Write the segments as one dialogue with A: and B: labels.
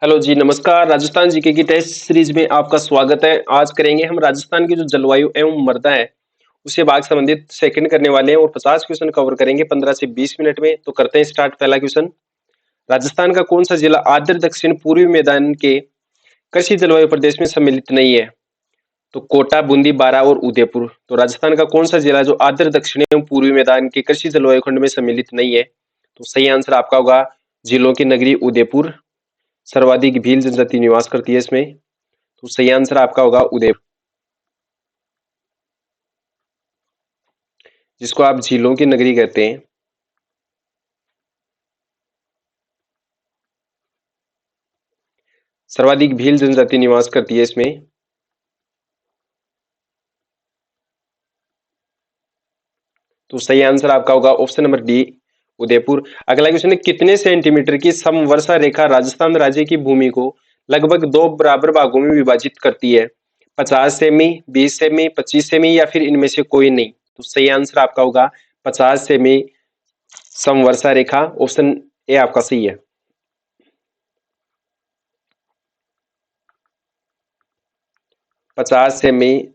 A: Hello जी, नमस्कार। Rajasthan GK की test series में आपका स्वागत है। आज करेंगे हम राजस्थान की जो जलवायु एवं मृदा है उससे भाग संबंधित सेकंड करने वाले हैं और 50 क्वेश्चन कवर करेंगे 15 से 20 मिनट में। तो करते हैं स्टार्ट। पहला क्वेश्चन, राजस्थान का कौन सा जिला आर्द्र दक्षिण पूर्वी मैदान के कृषि जलवायु प्रदेश में सम्मिलित नहीं है? तो कोटा, बूंदी, बारां और उदयपुर। तो राजस्थान का कौन सा जिला जो आर्द्र दक्षिण एवं पूर्वी मैदान के कृषि जलवायु खंड में सम्मिलित नहीं है? तो सही आंसर आपका होगा जिलों की नगरी उदयपुर। सर्वाधिक भील जनजाति निवास करती है इसमें। तो सही आंसर आपका होगा उदयपुर, जिसको आप झीलों की नगरी कहते हैं। सर्वाधिक भील जनजाति निवास करती है इसमें। तो सही आंसर आपका होगा ऑप्शन नंबर डी, उदयपुर। अगला क्वेश्चन है, कितने सेंटीमीटर की समवर्षा रेखा राजस्थान राज्य की भूमि को लगभग दो बराबर भागों में विभाजित करती है? 50 सेमी, 20 सेमी, 25 सेमी या फिर इनमें से कोई नहीं? तो सही आंसर आपका होगा 50 सेमी समवर्षा रेखा। ऑप्शन ए आपका सही है। 50 सेमी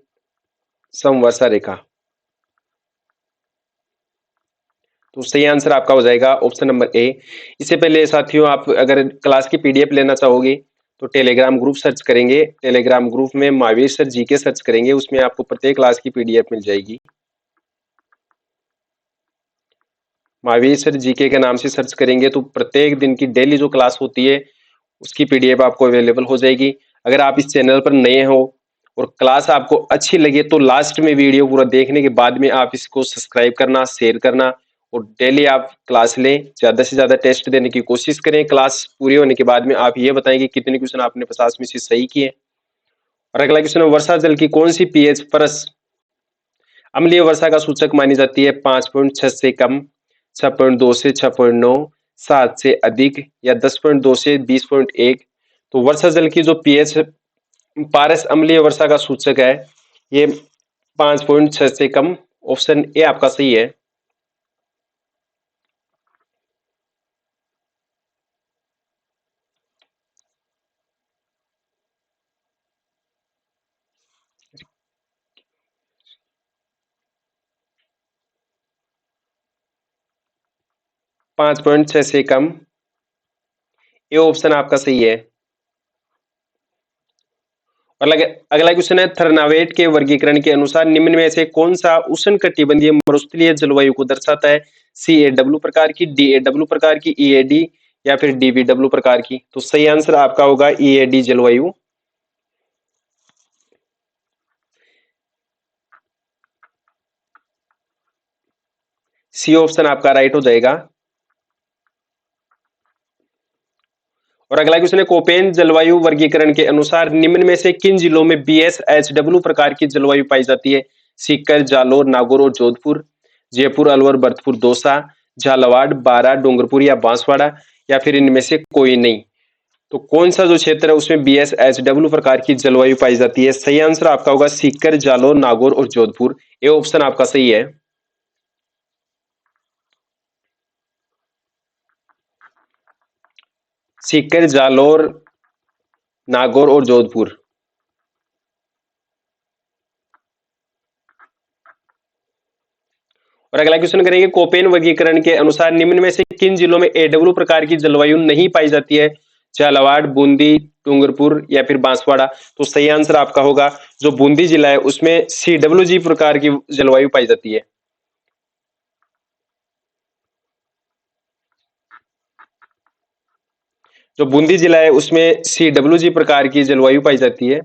A: समवर्षा रेखा। तो सही आंसर आपका हो जाएगा ऑप्शन नंबर ए। इससे पहले साथियों, आप अगर क्लास की पीडीएफ लेना चाहोगे तो टेलीग्राम ग्रुप सर्च करेंगे। टेलीग्राम ग्रुप में महावीर सर जीके सर्च करेंगे, उसमें आपको प्रत्येक क्लास की पीडीएफ मिल जाएगी। महावीर सर जीके के नाम से सर्च करेंगे तो प्रत्येक दिन की डेली जो क्लास होती है उसकी पीडीएफ आपको अवेलेबल हो जाएगी। अगर आप इस चैनल पर नए हो और क्लास आपको अच्छी लगे तो लास्ट में वीडियो पूरा देखने के बाद में आप इसको सब्सक्राइब करना, शेयर करना और डेली आप क्लास लें। ज्यादा से ज्यादा टेस्ट देने की कोशिश करें। क्लास पूरी होने के बाद में आप ये बताएं कि कितने क्वेश्चन आपने 50 में से सही किए। और अगला क्वेश्चन है, वर्षा जल की कौन सी पीएच परस अम्लीय वर्षा का सूचक मानी जाती है? 5.6 से कम, 6.2 से 6.9, 7 से अधिक या 10.2 से 20.1? तो वर्षा जल की जो पीएच पारस अम्लीय वर्षा का सूचक है ये 5.6 से कम। ऑप्शन ए आपका सही है। पांच पॉइंट छह से कम, ये ऑप्शन आपका सही है। और अगला क्वेश्चन है, थर्नावेट के वर्गीकरण के अनुसार निम्न में से कौन सा उष्ण कटिबंधीय मरुस्थलीय जलवायु को दर्शाता है? सी ए डब्ल्यू प्रकार की, डी ए डब्ल्यू प्रकार की, ई ए डी या फिर डी बी डब्ल्यू प्रकार की? तो सही आंसर आपका होगा ई ए डी जलवायु। सी ऑप्शन आपका राइट हो जाएगा। और अगला क्वेश्चन है, कोपेन जलवायु वर्गीकरण के अनुसार निम्न में से किन जिलों में बी एस एच डब्ल्यू प्रकार की जलवायु पाई जाती है? सीकर, जालोर, नागौर और जोधपुर, जयपुर, अलवर, भरतपुर, दौसा, झालावाड़, बारां, डूंगरपुर या बांसवाड़ा या फिर इनमें से कोई नहीं? तो कौन सा जो क्षेत्र है उसमें बी एस एच डब्ल्यू प्रकार की जलवायु पाई जाती है? सही आंसर आपका होगा सीकर, जालोर, नागौर और जोधपुर। ये ऑप्शन आपका सही है। सीकर, जालोर, नागौर और जोधपुर। और अगला क्वेश्चन करेंगे, कोपेन वर्गीकरण के अनुसार निम्न में से किन जिलों में एडब्ल्यू प्रकार की जलवायु नहीं पाई जाती है? झालावाड़, बूंदी, डूंगरपुर या फिर बांसवाड़ा? तो सही आंसर आपका होगा जो बूंदी जिला है उसमें सी डब्ल्यू जी प्रकार की जलवायु पाई जाती है। जो बूंदी जिला है उसमें सी डब्ल्यू जी प्रकार की जलवायु पाई जाती है।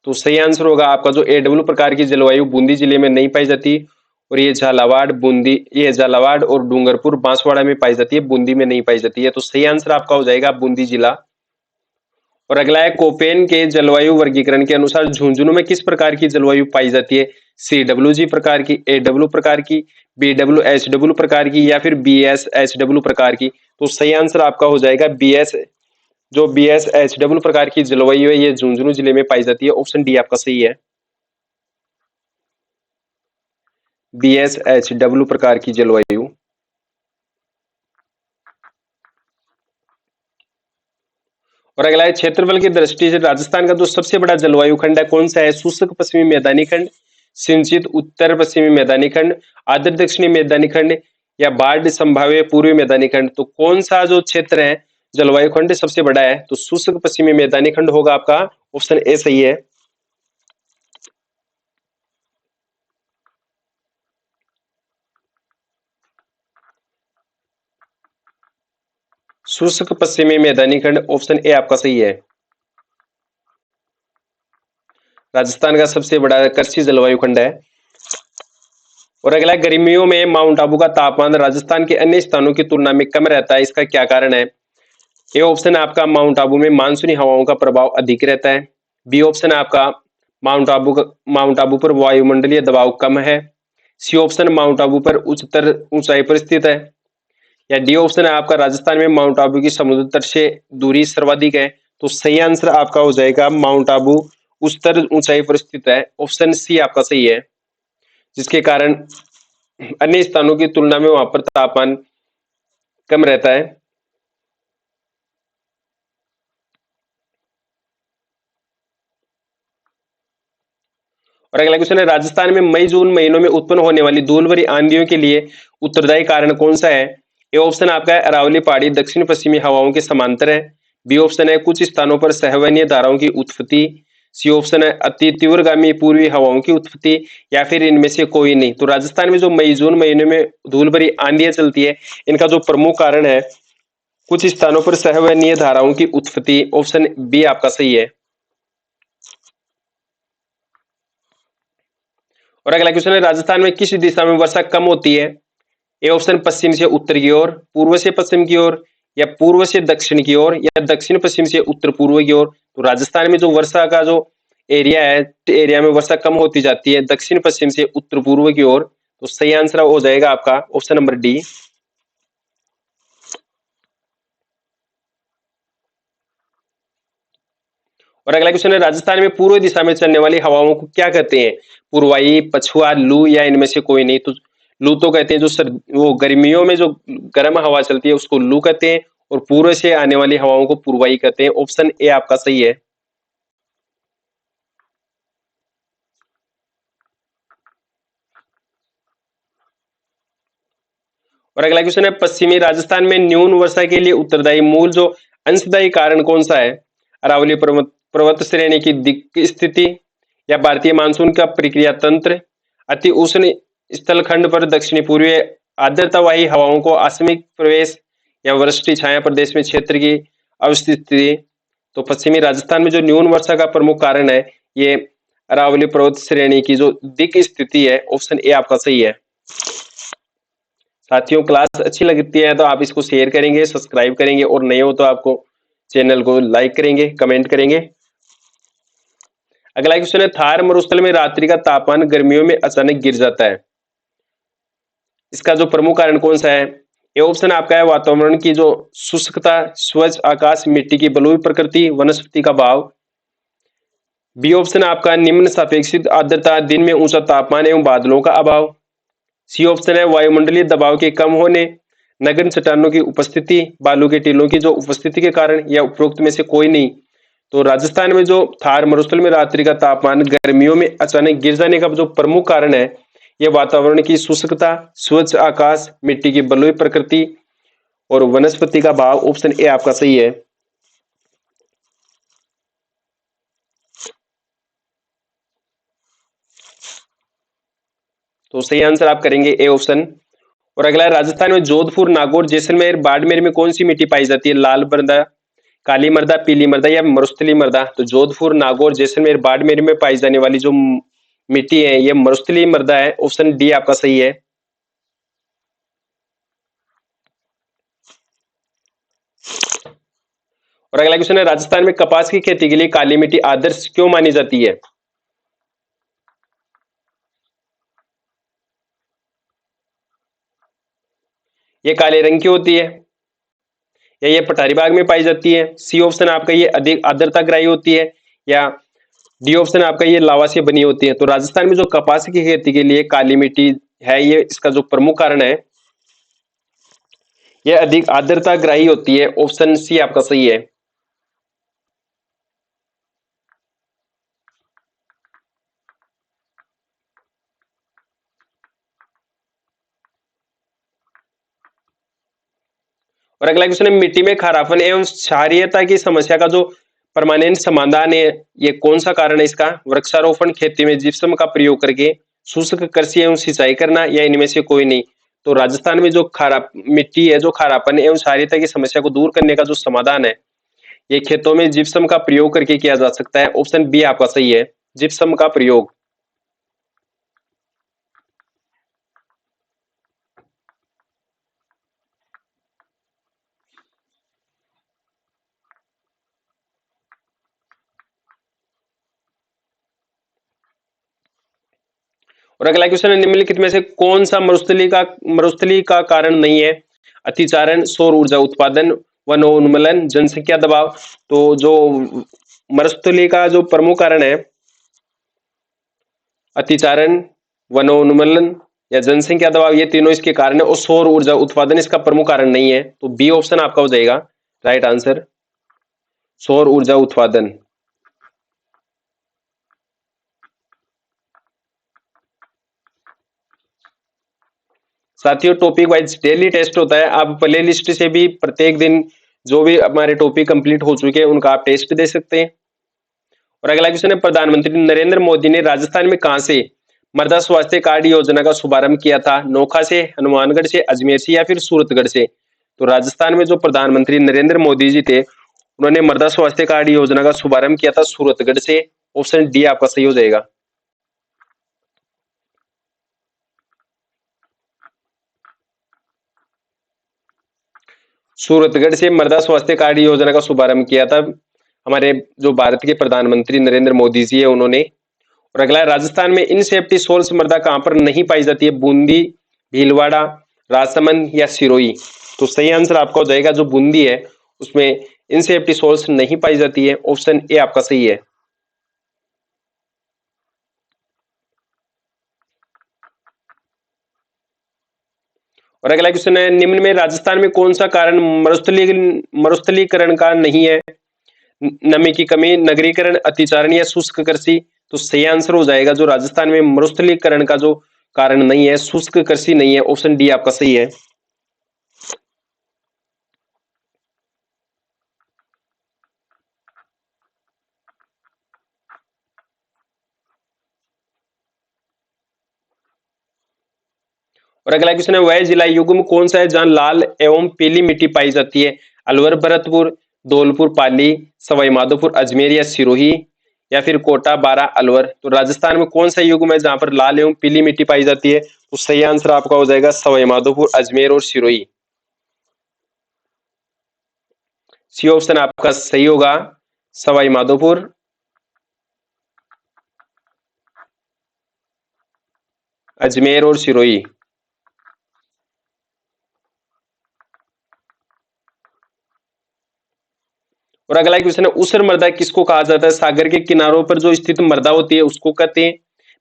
A: तो सही आंसर होगा आपका जो ए डब्ल्यू प्रकार की जलवायु बूंदी जिले में नहीं पाई जाती। और ये झालावाड़ और डूंगरपुर बांसवाड़ा में पाई जाती है, बूंदी में नहीं पाई जाती है। तो सही आंसर आपका हो जाएगा बूंदी जिला। और अगला है, कोपेन के जलवायु वर्गीकरण के अनुसार झुंझुनू में किस प्रकार की जलवायु पाई जाती है? सी डब्ल्यू जी प्रकार की, ए डब्ल्यू प्रकार की, बी डब्ल्यू एच डब्ल्यू प्रकार की या फिर बी एस एच डब्ल्यू प्रकार की? तो सही आंसर आपका हो जाएगा बी एस। जो बी एस एच डब्ल्यू प्रकार की जलवायु है ये झुंझुनू जिले में पाई जाती है। ऑप्शन डी आपका सही है। बी एस एच डब्ल्यू प्रकार की जलवायु। और अगला है क्षेत्रफल की दृष्टि से राजस्थान का जो सबसे बड़ा जलवायु खंड है कौन सा है? शुष्क पश्चिमी मैदानी खंड, सिंचित उत्तर पश्चिमी मैदानी खंड, आर्द्र दक्षिणी मैदानी खंड या बाढ़ संभाव्य पूर्वी मैदानी खंड। तो कौन सा जो क्षेत्र है जलवायु खंड सबसे बड़ा है? तो शुष्क पश्चिमी मैदानी खंड होगा आपका, ऑप्शन ए सही है। शुष्क पश्चिमी मैदानी खंड, ऑप्शन ए आपका सही है। राजस्थान का सबसे बड़ा कृषि जलवायु खंड है। और अगला, गर्मियों में माउंट आबू का तापमान राजस्थान के अन्य स्थानों की तुलना में कम रहता है, इसका क्या कारण है? ए ऑप्शन है आपका, माउंट आबू में मानसूनी हवाओं का प्रभाव अधिक रहता है। बी ऑप्शन है आपका, माउंट आबू पर वायुमंडलीय दबाव कम है। सी ऑप्शन, माउंट आबू पर उच्चतर ऊंचाई पर स्थित है। या डी ऑप्शन है आपका, राजस्थान में माउंट आबू की समुद्र तट से दूरी सर्वाधिक है। तो सही आंसर आपका हो जाएगा माउंट आबू उच्चतर ऊंचाई पर स्थित है, ऑप्शन सी आपका सही है, जिसके कारण अन्य स्थानों की तुलना में वहां पर तापमान कम रहता है। और अगला क्वेश्चन है, राजस्थान में मई जून महीनों में उत्पन्न होने वाली धूल भरी आंधियों के लिए उत्तरदायी कारण कौन सा है? ए ऑप्शन आपका है, अरावली पहाड़ी दक्षिण पश्चिमी हवाओं के समांतर है। बी ऑप्शन है, कुछ स्थानों पर सहवनीय धाराओं की उत्पत्ति। सी ऑप्शन है, अति तीव्रगामी पूर्वी हवाओं की उत्पत्ति, या फिर इनमें से कोई नहीं। तो राजस्थान में जो मई जून महीने में धूल भरी आंधियां चलती है, इनका जो प्रमुख कारण है कुछ स्थानों पर सहवनीय धाराओं की उत्पत्ति, ऑप्शन बी आपका सही है। और अगला क्वेश्चन है, राजस्थान में किस दिशा में वर्षा कम होती है? ए ऑप्शन, पश्चिम से उत्तर की ओर, पूर्व से पश्चिम की ओर, या पूर्व से दक्षिण की ओर, या दक्षिण पश्चिम से उत्तर पूर्व की ओर। तो राजस्थान में जो वर्षा का जो एरिया है, एरिया में वर्षा कम होती जाती है दक्षिण पश्चिम से उत्तर पूर्व की ओर। तो सही आंसर हो जाएगा आपका ऑप्शन नंबर डी। और अगला क्वेश्चन है, राजस्थान में पूर्व दिशा में चलने वाली हवाओं को क्या कहते हैं? पूर्वाई, पछुआ, लू, या इनमें से कोई नहीं। तो लू तो कहते हैं जो वो गर्मियों में जो गर्म हवा चलती है उसको लू कहते हैं, और पूर्व से आने वाली हवाओं को पूर्वाई कहते हैं, ऑप्शन ए आपका सही है। और अगला क्वेश्चन है, पश्चिमी राजस्थान में न्यून वर्षा के लिए उत्तरदायी मूल जो अंशदायी कारण कौन सा है? अरावली पर्वत श्रेणी की दिक् स्थिति, या भारतीय मानसून का प्रक्रिया तंत्र, अति उष्ण स्थलखंड पर दक्षिणी पूर्वी आर्द्रतावाही हवाओं को आकस्मिक प्रवेश, या वृष्टि छाया प्रदेश में क्षेत्र की अवस्थिति। तो पश्चिमी राजस्थान में जो न्यून वर्षा का प्रमुख कारण है ये अरावली पर्वत श्रेणी की जो दिक् स्थिति है, ऑप्शन ए आपका सही है। साथियों, क्लास अच्छी लगती है तो आप इसको शेयर करेंगे, सब्सक्राइब करेंगे, और नए हो तो आपको चैनल को लाइक करेंगे, कमेंट करेंगे। अगला क्वेश्चन है, थार मरुस्थल में रात्रि का तापमान गर्मियों में अचानक गिर जाता है, इसका जो प्रमुख कारण कौन सा है? ए ऑप्शन आपका है, वातावरण की जो शुष्कता, स्वच्छ आकाश, मिट्टी की बलुई प्रकृति, वनस्पति का भाव। बी ऑप्शन आपका, निम्न सापेक्षिक आर्द्रता, दिन में ऊंचा तापमान एवं बादलों का अभाव। सी ऑप्शन है, वायुमंडलीय दबाव के कम होने, नगन चट्टानों की उपस्थिति, बालू के टीलों की जो उपस्थिति के कारण, या उपरोक्त में से कोई नहीं। तो राजस्थान में जो थार मरुस्थल में रात्रि का तापमान गर्मियों में अचानक गिर जाने का जो प्रमुख कारण है यह वातावरण की शुष्कता, स्वच्छ आकाश, मिट्टी की बलुई प्रकृति और वनस्पति का भाव, ऑप्शन ए आपका सही है। तो सही आंसर आप करेंगे ए ऑप्शन। और अगला, राजस्थान में जोधपुर, नागौर, जैसलमेर, बाड़मेर में कौन सी मिट्टी पाई जाती है? लाल मृदा, काली मृदा, पीली मृदा, या मरुस्थलीय मृदा। तो जोधपुर, नागौर, जैसलमेर, बाड़मेर में पाई जाने वाली जो मिट्टी है यह मरुस्थलीय मृदा है, ऑप्शन डी आपका सही है। और अगला क्वेश्चन है, राजस्थान में कपास की खेती के लिए काली मिट्टी आदर्श क्यों मानी जाती है? ये काले रंग की होती है, या ये पठारी बाग में पाई जाती है। सी ऑप्शन आपका, ये अधिक आर्द्रता ग्राही होती है, या डी ऑप्शन आपका, ये लावा से बनी होती है। तो राजस्थान में जो कपास की खेती के लिए काली मिट्टी है, ये इसका जो प्रमुख कारण है यह अधिक आर्द्रता ग्राही होती है, ऑप्शन सी आपका सही है। और अगला क्वेश्चन है, मिट्टी में खारापन एवं क्षारीयता की समस्या का जो परमानेंट समाधान है, ये कौन सा कारण है इसका? वृक्षारोपण, खेती में जिप्सम का प्रयोग करके, शुष्क कृषि एवं सिंचाई करना, या इनमें से कोई नहीं? तो राजस्थान में जो खारा मिट्टी है, जो खारापन एवं क्षारीयता की समस्या को दूर करने का जो समाधान है, ये खेतों में जिप्सम का प्रयोग करके किया जा सकता है। ऑप्शन बी आपका सही है, जिप्सम का प्रयोग। और अगला क्वेश्चन है, निम्नलिखित में से कौन सा मरुस्थली का कारण नहीं है? अतिचारण, सौर ऊर्जा उत्पादन, वनोन्मूलन, जनसंख्या दबाव। तो जो मरुस्थली का जो प्रमुख कारण है, अतिचारण, वनोन्मूलन या जनसंख्या दबाव, ये तीनों इसके कारण है, और सौर ऊर्जा उत्पादन इसका प्रमुख कारण नहीं है। तो बी ऑप्शन आपका हो जाएगा राइट आंसर, सौर ऊर्जा उत्पादन। साथियों, टॉपिक वाइज डेली टेस्ट होता है, आप प्ले लिस्ट से भी प्रत्येक दिन जो भी हमारे टॉपिक कंप्लीट हो चुके हैं उनका आप टेस्ट दे सकते हैं। और अगला क्वेश्चन है, प्रधानमंत्री नरेंद्र मोदी ने राजस्थान में कहां से मृदा स्वास्थ्य कार्ड योजना का शुभारंभ किया था? नोखा से, हनुमानगढ़ से, अजमेर से, या फिर सूरतगढ़ से? तो राजस्थान में जो प्रधानमंत्री नरेंद्र मोदी जी थे, उन्होंने मृदा स्वास्थ्य कार्ड योजना का शुभारंभ किया था सूरतगढ़ से। ऑप्शन डी आपका सही हो जाएगा। सूरतगढ़ से मृदा स्वास्थ्य कार्ड योजना का शुभारंभ किया था हमारे जो भारत के प्रधानमंत्री नरेंद्र मोदी जी है उन्होंने। और अगला है, राजस्थान में इनसेप्टी सोल्स मृदा कहां पर नहीं पाई जाती है? बूंदी, भीलवाड़ा, राजसमंद या सिरोही? तो सही आंसर आपका हो जाएगा जो बूंदी है, उसमें इनसेप्टी सोल्स नहीं पाई जाती है। ऑप्शन ए आपका सही है। और अगला क्वेश्चन है, निम्न में राजस्थान में कौन सा कारण मरुस्थलीकरण का नहीं है? नमी की कमी, नगरीकरण, अतिचारण या शुष्क कृषि? तो सही आंसर हो जाएगा जो राजस्थान में मरुस्थलीकरण का जो कारण नहीं है, शुष्क कृषि नहीं है। ऑप्शन डी आपका सही है। और अगला क्वेश्चन है, वह जिला युग्म कौन सा है जहां लाल एवं पीली मिट्टी पाई जाती है? अलवर, भरतपुर, धौलपुर, पाली, सवाई माधोपुर, अजमेर या सिरोही, या फिर कोटा, बारा, अलवर? तो राजस्थान में कौन सा युग्म है जहां पर लाल एवं पीली मिट्टी पाई जाती है? तो सही आंसर आपका हो जाएगा सवाई माधोपुर, अजमेर और सिरोही। सी ऑप्शन आपका सही होगा, सवाई माधोपुर, अजमेर और सिरोही। और अगला क्वेश्चन है, ऊसर मृदा किसको कहा जाता है? सागर के किनारों पर जो स्थित मृदा होती है उसको कहते हैं।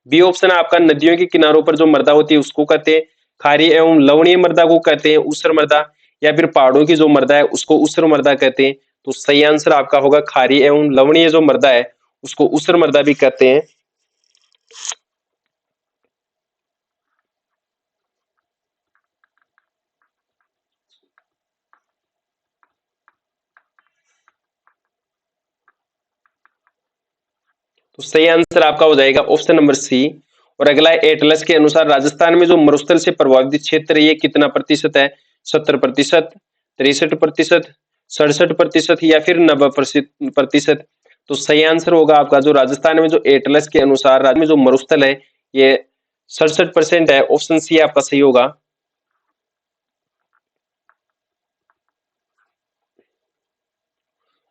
A: बी ऑप्शन है आपका, नदियों के किनारों पर जो मृदा होती है उसको कहते हैं। खारी एवं लवणीय मृदा को कहते हैं ऊसर मृदा, या फिर पहाड़ों की जो मृदा है उसको ऊसर मृदा कहते हैं? तो सही आंसर आपका होगा खारी एवं लवणीय जो मृदा है उसको ऊसर मृदा भी कहते हैं। तो सही आंसर आपका हो जाएगा ऑप्शन नंबर सी। और अगला है, एटलस के अनुसार राजस्थान में जो मरुस्थल से प्रभावित क्षेत्र है ये कितना प्रतिशत है? 70%, 63%, 67% या फिर 90%? तो सही आंसर होगा आपका जो राजस्थान में जो एटलस के अनुसार राज्य में जो मरुस्थल है ये 67% है। ऑप्शन सी आपका सही होगा।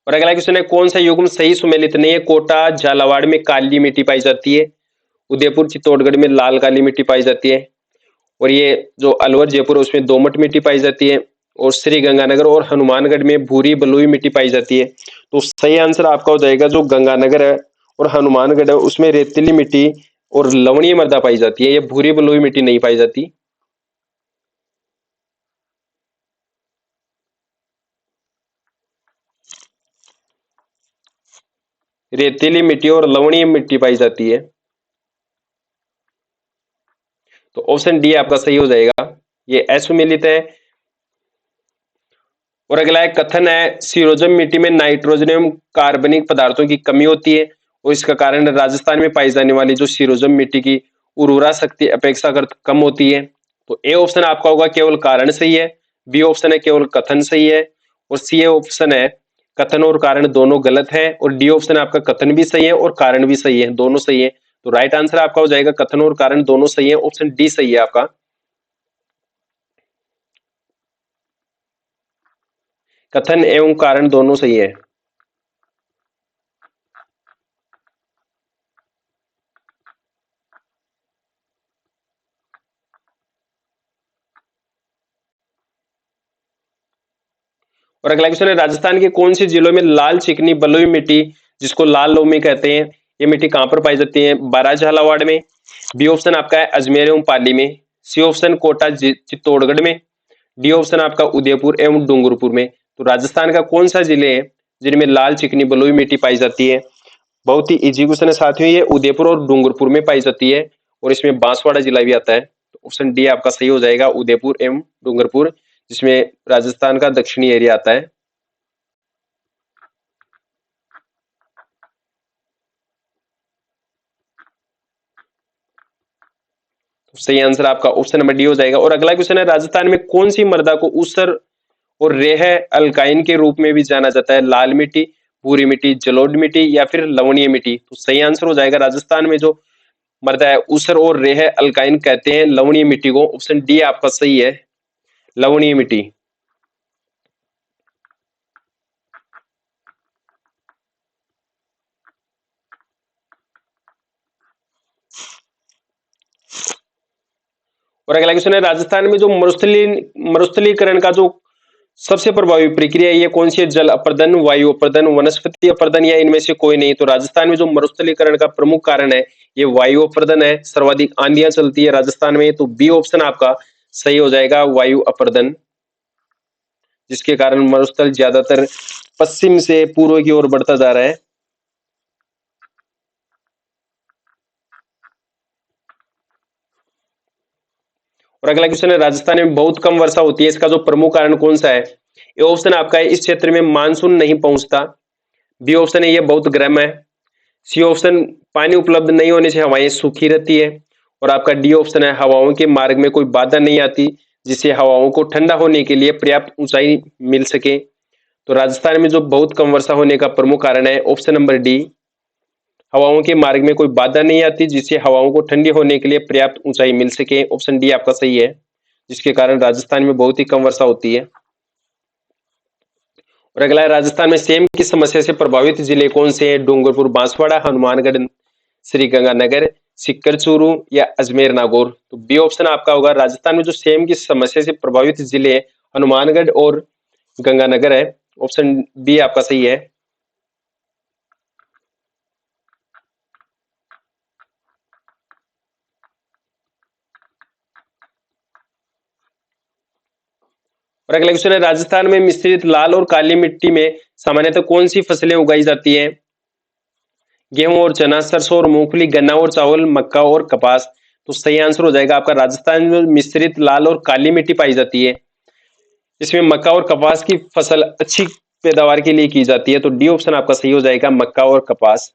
A: और अगला क्वेश्चन है, कौन सा युग्म सही सुमेलित नहीं है? कोटा, झालावाड़ में काली मिट्टी पाई जाती है, उदयपुर, चित्तौड़गढ़ में लाल काली मिट्टी पाई जाती है, और ये जो अलवर, जयपुर उसमें दोमट मिट्टी पाई जाती है, और श्री गंगानगर और हनुमानगढ़ में भूरी बलुई मिट्टी पाई जाती है। तो सही आंसर आपका हो जाएगा जो गंगानगर है और हनुमानगढ़ है उसमें रेतीली मिट्टी और लवणीय मृदा पाई जाती है, ये भूरी बलुई मिट्टी नहीं पाई जाती। रेतीली मिट्टी और लवणीय मिट्टी पाई जाती है। तो ऑप्शन डी आपका सही हो जाएगा, ये असुमेलित है। और अगला है कथन है सीरोजम मिट्टी में नाइट्रोजन एवं कार्बनिक पदार्थों की कमी होती है और इसका कारण राजस्थान में पाई जाने वाली जो सीरोजम मिट्टी की उर्वरा शक्ति अपेक्षाकृत कम होती है। तो ए ऑप्शन आपका होगा केवल कारण सही है, बी ऑप्शन है केवल कथन सही है, और सी ऑप्शन है कथन और कारण दोनों गलत है, और डी ऑप्शन आपका कथन भी सही है और कारण भी सही है, दोनों सही है। तो राइट आंसर आपका हो जाएगा कथन और कारण दोनों सही है, ऑप्शन डी सही है आपका। कथन एवं कारण दोनों सही है। और अगला क्वेश्चन है राजस्थान के कौन से जिलों में लाल चिकनी बलुई मिट्टी जिसको लाल लोमी कहते हैं, ये मिट्टी कहां पर पाई जाती है? बारह झालावाड़ में, बी ऑप्शन आपका है अजमेर एवं पाली में, सी ऑप्शन कोटा चित्तौड़गढ़ में, डी ऑप्शन आपका उदयपुर एवं डूंगरपुर में। तो राजस्थान का कौन सा जिले है जिनमें लाल चिकनी बलुई मिट्टी पाई जाती है? बहुत ही इजी क्वेश्चन है साथियों, ये उदयपुर और डूंगरपुर में पाई जाती है और इसमें बांसवाड़ा जिला भी आता है। तो ऑप्शन डी आपका सही हो जाएगा, उदयपुर एवं डूंगरपुर, जिसमें राजस्थान का दक्षिणी एरिया आता है। तो सही आंसर आपका ऑप्शन नंबर डी हो जाएगा। और अगला क्वेश्चन है राजस्थान में कौन सी मृदा को ऊसर और रेह अल्काइन के रूप में भी जाना जाता है? लाल मिट्टी, भूरी मिट्टी, जलोढ़ मिट्टी या फिर लवणीय मिट्टी? तो सही आंसर हो जाएगा राजस्थान में जो मृदा है ऊसर और रेह अल्काइन कहते हैं लवणीय मिट्टी को, ऑप्शन डी आपका सही है, लवणीय मिट्टी। और अगला क्वेश्चन है राजस्थान में जो मरुस्थलीकरण का जो सबसे प्रभावी प्रक्रिया ये कौन सी है? जल अपर्दन, वायु अपर्दन, वनस्पति अपर्दन या इनमें से कोई नहीं? तो राजस्थान में जो मरुस्थलीकरण का प्रमुख कारण है ये वायु अपर्दन है, सर्वाधिक आंधियां चलती है राजस्थान में, तो बी ऑप्शन आपका सही हो जाएगा, वायु अपर्दन, जिसके कारण मरुस्थल ज्यादातर पश्चिम से पूर्व की ओर बढ़ता जा रहा है। और अगला क्वेश्चन है राजस्थान में बहुत कम वर्षा होती है, इसका जो प्रमुख कारण कौन सा है? ये ऑप्शन आपका है इस क्षेत्र में मानसून नहीं पहुंचता, बी ऑप्शन है ये बहुत गर्म है, सी ऑप्शन पानी उपलब्ध नहीं होने से हवाएं सूखी रहती है, और आपका डी ऑप्शन है हवाओं के मार्ग में कोई बाधा नहीं आती जिससे हवाओं को ठंडा होने के लिए पर्याप्त ऊंचाई मिल सके। तो राजस्थान में जो बहुत कम वर्षा होने का प्रमुख कारण है ऑप्शन नंबर डी, हवाओं के मार्ग में कोई बाधा नहीं आती जिससे हवाओं को ठंडी होने के लिए पर्याप्त ऊंचाई मिल सके, ऑप्शन डी आपका सही है, जिसके कारण राजस्थान में बहुत ही कम वर्षा होती है। और अगला है राजस्थान में सेम की समस्या से प्रभावित जिले कौन से हैं? डूंगरपुर, बांसवाड़ा, हनुमानगढ़, श्रीगंगानगर, सिक्कर चूरू या अजमेर नागौर? तो बी ऑप्शन आपका होगा, राजस्थान में जो सेम की समस्या से प्रभावित जिले हनुमानगढ़ और गंगानगर है, ऑप्शन बी आपका सही है। और अगला क्वेश्चन है राजस्थान में मिश्रित लाल और काली मिट्टी में सामान्यतः कौन सी फसलें उगाई जाती हैं? गेहूं और चना, सरसों और मूंगफली, गन्ना और चावल, मक्का और कपास? तो सही आंसर हो जाएगा आपका, राजस्थान में मिश्रित लाल और काली मिट्टी पाई जाती है, इसमें मक्का और कपास की फसल अच्छी पैदावार के लिए की जाती है, तो डी ऑप्शन आपका सही हो जाएगा, मक्का और कपास।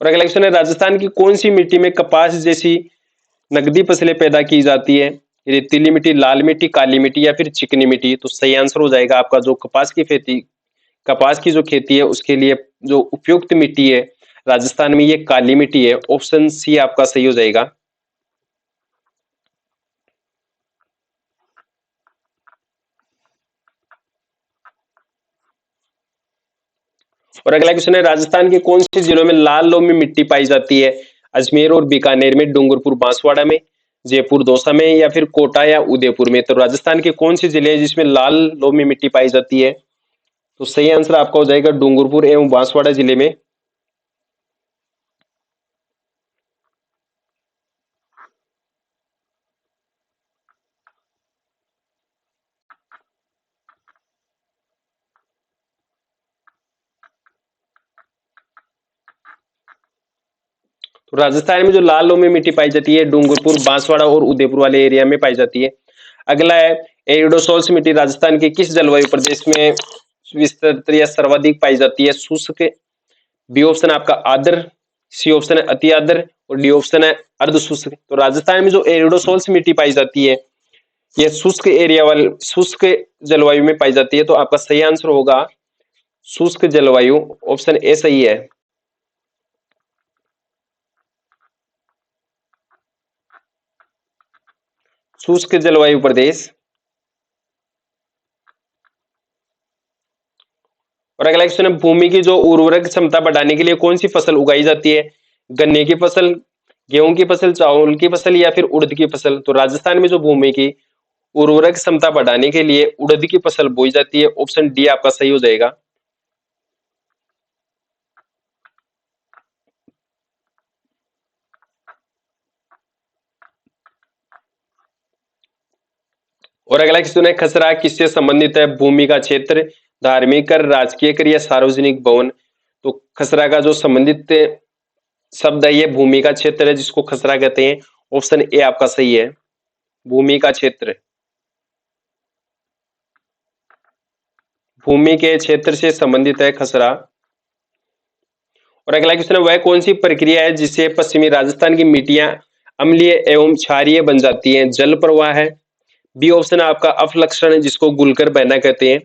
A: और अगला क्वेश्चन है राजस्थान की कौन सी मिट्टी में कपास जैसी नकदी फसलें पैदा की जाती है? रेतीली मिट्टी, लाल मिट्टी, काली मिट्टी या फिर चिकनी मिट्टी? तो सही आंसर हो जाएगा आपका जो कपास की जो खेती है उसके लिए जो उपयुक्त मिट्टी है राजस्थान में ये काली मिट्टी है, ऑप्शन सी आपका सही हो जाएगा। और अगला क्वेश्चन है राजस्थान के कौन से जिलों में लाल लोमी मिट्टी पाई जाती है? अजमेर और बीकानेर में, डूंगरपुर बांसवाड़ा में, जयपुर दौसा में या फिर कोटा या उदयपुर में? तो राजस्थान के कौन से जिले हैं जिसमें लाल लोमी मिट्टी पाई जाती है? तो सही आंसर आपका हो जाएगा डूंगरपुर एवं बांसवाड़ा जिले में। तो राजस्थान में जो लाल लोमी मिट्टी पाई जाती है डूंगरपुर, बांसवाड़ा और उदयपुर वाले एरिया में पाई जाती है। अगला है एरिडोसोल्स मिट्टी राजस्थान के किस जलवायु प्रदेश में विस्तृत या सर्वाधिक पाई जाती है? शुष्क। बी ऑप्शन है आपका आर्द्र, सी ऑप्शन है अति आर्द्र और डी ऑप्शन है अर्ध शुष्क। तो राजस्थान में जो एरिडोसोल्स मिट्टी पाई जाती है यह शुष्क एरिया वाले शुष्क जलवायु में पाई जाती है। तो आपका सही आंसर होगा शुष्क जलवायु, ऑप्शन ए सही है। शुष्क जलवायु प्रदेश। और अगला क्वेश्चन है भूमि की जो उर्वरक क्षमता बढ़ाने के लिए कौन सी फसल उगाई जाती है? गन्ने की फसल, गेहूं की फसल, चावल की फसल या फिर उड़द की फसल? तो राजस्थान में जो भूमि की उर्वरक क्षमता बढ़ाने के लिए उड़द की फसल बोई जाती है, ऑप्शन डी आपका सही हो जाएगा। और अगला क्वेश्चन है खसरा किससे संबंधित है? भूमि का क्षेत्र, धार्मिक कर, राजकीय कर या सार्वजनिक भवन? तो खसरा का जो संबंधित शब्द है ये भूमि का क्षेत्र है जिसको खसरा कहते हैं, ऑप्शन ए आपका सही है। भूमि का क्षेत्र, भूमि के क्षेत्र से संबंधित है खसरा। और अगला क्वेश्चन है वह कौन सी प्रक्रिया है जिससे पश्चिमी राजस्थान की मिट्टियां अम्लीय एवं क्षारीय बन जाती हैं? जल प्रवाह है, बी ऑप्शन है आपका अपलक्षण जिसको गुलकर बहना कहते हैं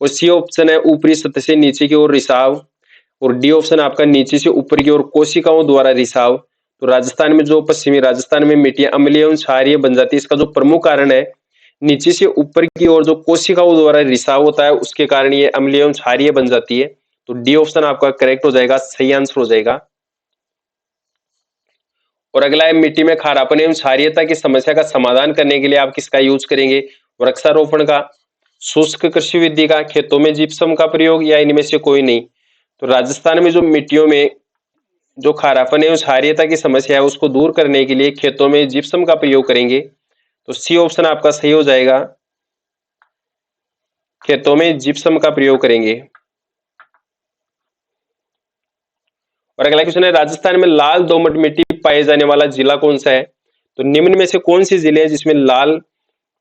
A: और सी ऑप्शन है ऊपरी सतह से नीचे की ओर रिसाव और डी ऑप्शन आपका नीचे से ऊपर की ओर कोशिकाओं द्वारा रिसाव। तो राजस्थान में जो पश्चिमी राजस्थान में मिट्टियां अम्लीय एवं क्षारीय बन जाती है इसका जो प्रमुख कारण है नीचे से ऊपर की ओर जो कोशिकाओं द्वारा रिसाव होता है उसके कारण ये अम्लीय एवं क्षारीय बन जाती है। तो डी ऑप्शन आपका करेक्ट हो जाएगा, सही आंसर हो जाएगा। और अगला है मिट्टी में खारापन एवं क्षारीयता की समस्या का समाधान करने के लिए आप किसका यूज करेंगे? वृक्षारोपण का, शुष्क कृषि विधि का, खेतों में जिप्सम का प्रयोग या इनमें से कोई नहीं? तो राजस्थान में जो मिट्टियों में जो खारापन एवं क्षारीयता की समस्या है उसको दूर करने के लिए खेतों में जिप्सम का प्रयोग करेंगे। तो सी ऑप्शन आपका सही हो जाएगा, खेतों में जिप्सम का प्रयोग करेंगे। और अगला क्वेश्चन है राजस्थान में लाल दोमट मिट्टी पाए जाने वाला जिला कौन सा है? तो निम्न में से कौन सी जिले हैं जिसमें लाल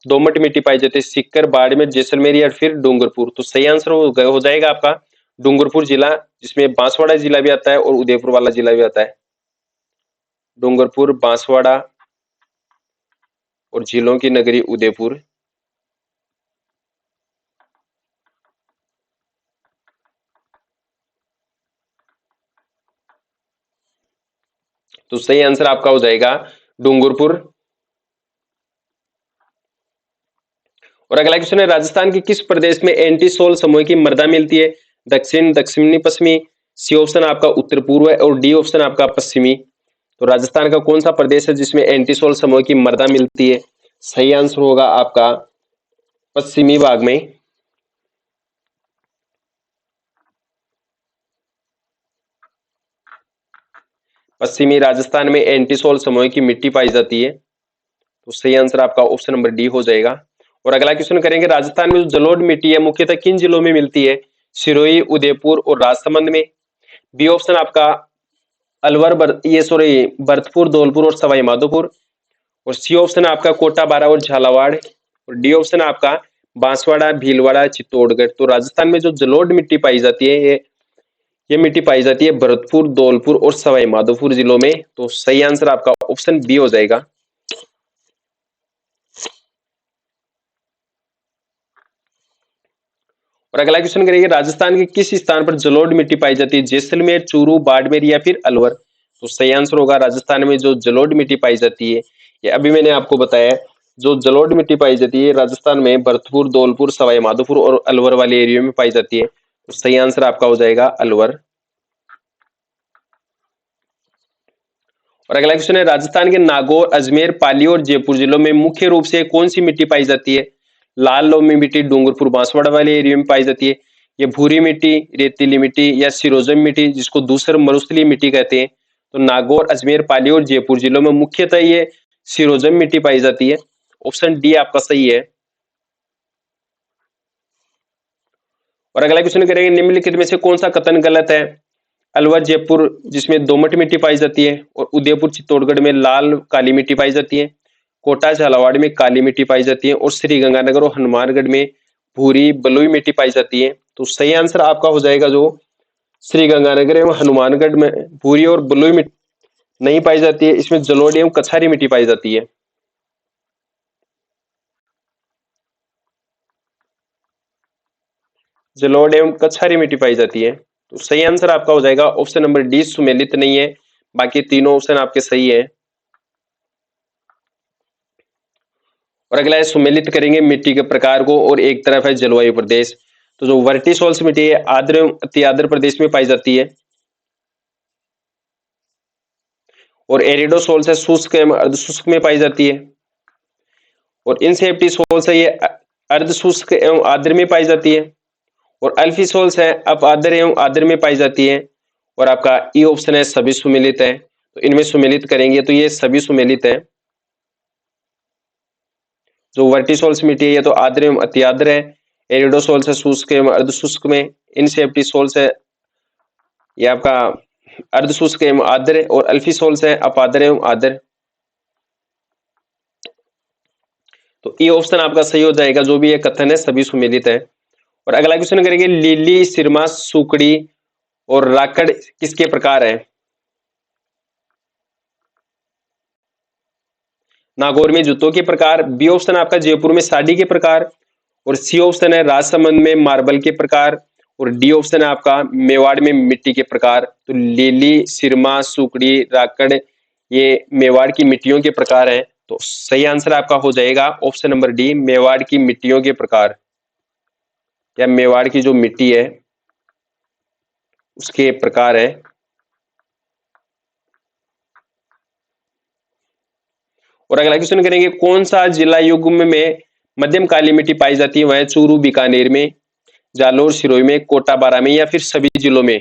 A: दोमट मिट्टी पाई जाती है? सीकर, बाड़मेर, जैसलमेर या फिर डूंगरपुर? तो सही आंसर हो जाएगा आपका डूंगरपुर जिला, जिसमें बांसवाड़ा जिला भी आता है और उदयपुर वाला जिला भी आता है। डूंगरपुर, बांसवाड़ा और जिलों की नगरी उदयपुर। तो सही आंसर आपका हो जाएगा डूंगरपुर। और अगला क्वेश्चन है राजस्थान के किस प्रदेश में एंटीसोल समूह की मृदा मिलती है? दक्षिण, दक्षिणी पश्चिमी, सी ऑप्शन आपका उत्तर पूर्व है और डी ऑप्शन आपका पश्चिमी। तो राजस्थान का कौन सा प्रदेश है जिसमें एंटीसोल समूह की मृदा मिलती है? सही आंसर होगा आपका पश्चिमी भाग में। पश्चिमी राजस्थान में एंटीसोल समूह की मिट्टी पाई जाती है। तो सही आंसर आपका ऑप्शन नंबर डी हो जाएगा। और अगला क्वेश्चन करेंगे राजस्थान में जो जलोढ़ मिट्टी है मुख्यतः किन जिलों में मिलती है? सिरोही, उदयपुर और राजसमंद में? बी ऑप्शन आपका अलवर भरतपुर, धौलपुर और सवाई माधोपुर और सी ऑप्शन आपका कोटा, बारा और झालावाड़ और डी ऑप्शन आपका बांसवाड़ा, भीलवाड़ा, चित्तौड़गढ़। तो राजस्थान में जो जलोढ़ मिट्टी पाई जाती है ये मिट्टी पाई जाती है भरतपुर, धौलपुर और सवाई माधोपुर जिलों में। तो सही आंसर आपका ऑप्शन बी हो जाएगा। और अगला क्वेश्चन करेंगे राजस्थान के किस स्थान पर जलोढ़ मिट्टी पाई जाती है? जैसलमेर, चूरू, बाड़मेर या फिर अलवर? तो सही आंसर होगा राजस्थान में जो जलोढ़ मिट्टी पाई जाती है ये अभी मैंने आपको बताया जो जलोढ़ मिट्टी पाई जाती है राजस्थान में भरतपुर, धौलपुर, सवाई माधोपुर और अलवर वाले एरिया में पाई जाती है। तो सही आंसर आपका हो जाएगा अलवर। और अगला क्वेश्चन है राजस्थान के नागौर, अजमेर, पाली और जयपुर जिलों में मुख्य रूप से कौन सी मिट्टी पाई जाती है? लाल लोमी मिट्टी डूंगरपुर, बांसवाड़ा वाले एरिया में पाई जाती है, ये भूरी मिट्टी, रेतीली मिट्टी या सिरोजम मिट्टी जिसको दूसर मरुस्थलीय मिट्टी कहते हैं? तो नागौर, अजमेर, पाली और जयपुर जिलों में मुख्यतः ये सिरोजम मिट्टी पाई जाती है। ऑप्शन डी आपका सही है। और अगला क्वेश्चन करेंगे निम्नलिखित में से कौन सा कथन गलत है? अलवर जयपुर जिसमें दोमट मिट्टी पाई जाती है, और उदयपुर चित्तौड़गढ़ में लाल काली मिट्टी पाई जाती है, कोटा झालावाड़ में काली मिट्टी पाई जाती है, और श्रीगंगानगर और हनुमानगढ़ में भूरी बलुई मिट्टी पाई जाती है। तो सही आंसर आपका हो जाएगा जो श्रीगंगानगर एवं हनुमानगढ़ में भूरी और बलुई मिट्टी नहीं पाई जाती है, इसमें जलोढ़ एवं कछारी मिट्टी पाई जाती है। जलोढ़ एवं कछारी मिट्टी पाई जाती है। तो सही आंसर आपका हो जाएगा ऑप्शन नंबर डी, सुमेलित नहीं है। बाकी तीनों ऑप्शन आपके सही है। और अगला है सुमेलित करेंगे मिट्टी के प्रकार को, और एक तरफ है जलवायु प्रदेश। तो जो वर्टिसोल्स मिट्टी है आर्द्र एवं अति आर्द्र प्रदेश में पाई जाती है, और एरिडोसोल्स है शुष्क एवं अर्धशुष्क में पाई जाती है, और इनसेप्टिसोल्स है ये अर्ध शुष्क एवं आर्द्र में पाई जाती है, और अल्फिसोल्स है अप आर्द्र एवं आर्द्र में पाई जाती है, और आपका ई ऑप्शन है सभी सुमेलित है। तो इनमें सुमेलित करेंगे तो ये सभी सुमेलित है। जो वर्टिसोल्स मिट्टी है ये तो आर्द्र एवं अति आर्द्र है, एरिडोसोल्स है शुष्क एवं अर्धशुष्क में, इनसेप्टिसोल्स है ये आपका अर्धशुष्क एवं आर्द्र, और अल्फिसोल्स है अपार्द्र एवं आर्द्र। तो ई ऑप्शन आपका सही हो जाएगा, जो भी ये कथन है सभी सुमेलित है। और अगला क्वेश्चन करेंगे लीली, सिरमा, सुकड़ी और राकड़ किसके प्रकार है? नागौर में जूतों के प्रकार, बी ऑप्शन आपका जयपुर में साड़ी के प्रकार, और सी ऑप्शन है राजसमंद में मार्बल के प्रकार, और डी ऑप्शन है आपका मेवाड़ में मिट्टी के प्रकार। तो लीली, सिरमा, सुकड़ी, राकड़ ये मेवाड़ की मिट्टियों के प्रकार हैं। तो सही आंसर आपका हो जाएगा ऑप्शन नंबर डी, मेवाड़ की मिट्टियों के प्रकार, या मेवाड़ की जो मिट्टी है उसके प्रकार है। और अगला क्वेश्चन करेंगे कौन सा जिला युग्म में मध्यम काली मिट्टी पाई जाती है? वह चूरू बीकानेर में, जालोर सिरोही में, कोटा बारां में, या फिर सभी जिलों में?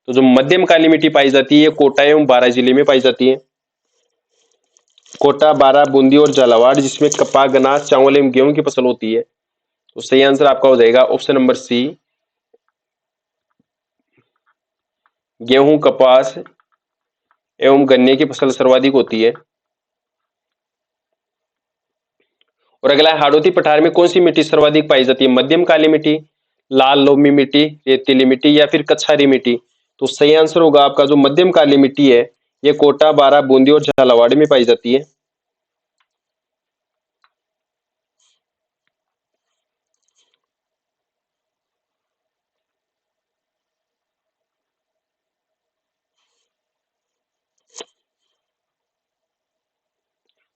A: तो जो मध्यम काली मिट्टी पाई जाती है कोटा एवं बारां जिले में पाई जाती है। कोटा, बारां, बूंदी और झालावाड़ जिसमें कपास, गन्ना, चावल एवं गेहूं की फसल होती है। तो सही आंसर आपका हो जाएगा ऑप्शन नंबर सी, गेहूं, कपास एवं गन्ने की फसल सर्वाधिक होती है। और अगला है हाड़ौती पठार में कौन सी मिट्टी सर्वाधिक पाई जाती है? मध्यम काली मिट्टी, लाल लोमी मिट्टी, रेतीली मिट्टी, या फिर कछारी मिट्टी? तो सही आंसर होगा आपका जो मध्यम काली मिट्टी है ये कोटा, बारां, बूंदी और झालावाड़ में पाई जाती है।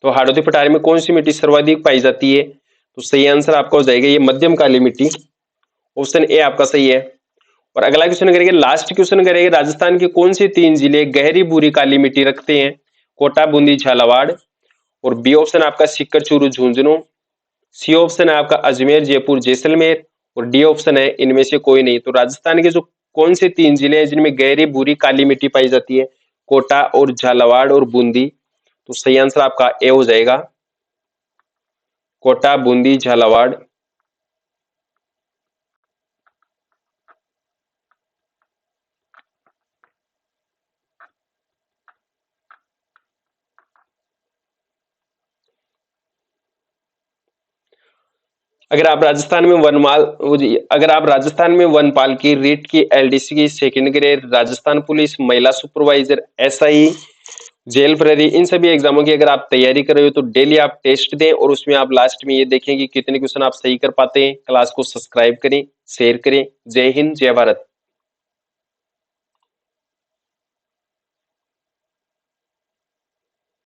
A: तो हाड़ौती पठार में कौन सी मिट्टी सर्वाधिक पाई जाती है? तो सही आंसर आपका हो जाएगा ये मध्यम काली मिट्टी, ऑप्शन ए आपका सही है। और अगला क्वेश्चन करेंगे, लास्ट क्वेश्चन करेंगे, राजस्थान के कौन से 3 जिले गहरी भूरी काली मिट्टी रखते हैं? कोटा, बूंदी, झालावाड़, और बी ऑप्शन आपका सीकर, चूरू, झुंझुनू, सी ऑप्शन है आपका अजमेर, जयपुर, जैसलमेर, और डी ऑप्शन है इनमें से कोई नहीं। तो राजस्थान के जो कौन से 3 जिले हैं जिनमें गहरी भूरी काली मिट्टी पाई जाती है? कोटा और झालावाड़ और बूंदी। तो सही आंसर आपका ए हो जाएगा, कोटा, बूंदी, झालावाड़। अगर आप राजस्थान में वनपाल की, रीट की, एलडीसी की, सेकंड ग्रेड, राजस्थान पुलिस, महिला सुपरवाइजर, एसआई, जेल प्रहरी, इन सभी एग्जामों की अगर आप तैयारी कर रहे हो तो डेली आप टेस्ट दें, और उसमें आप लास्ट में ये देखें कि कितने क्वेश्चन आप सही कर पाते हैं। क्लास को सब्सक्राइब करें, शेयर करें। जय हिंद, जय भारत।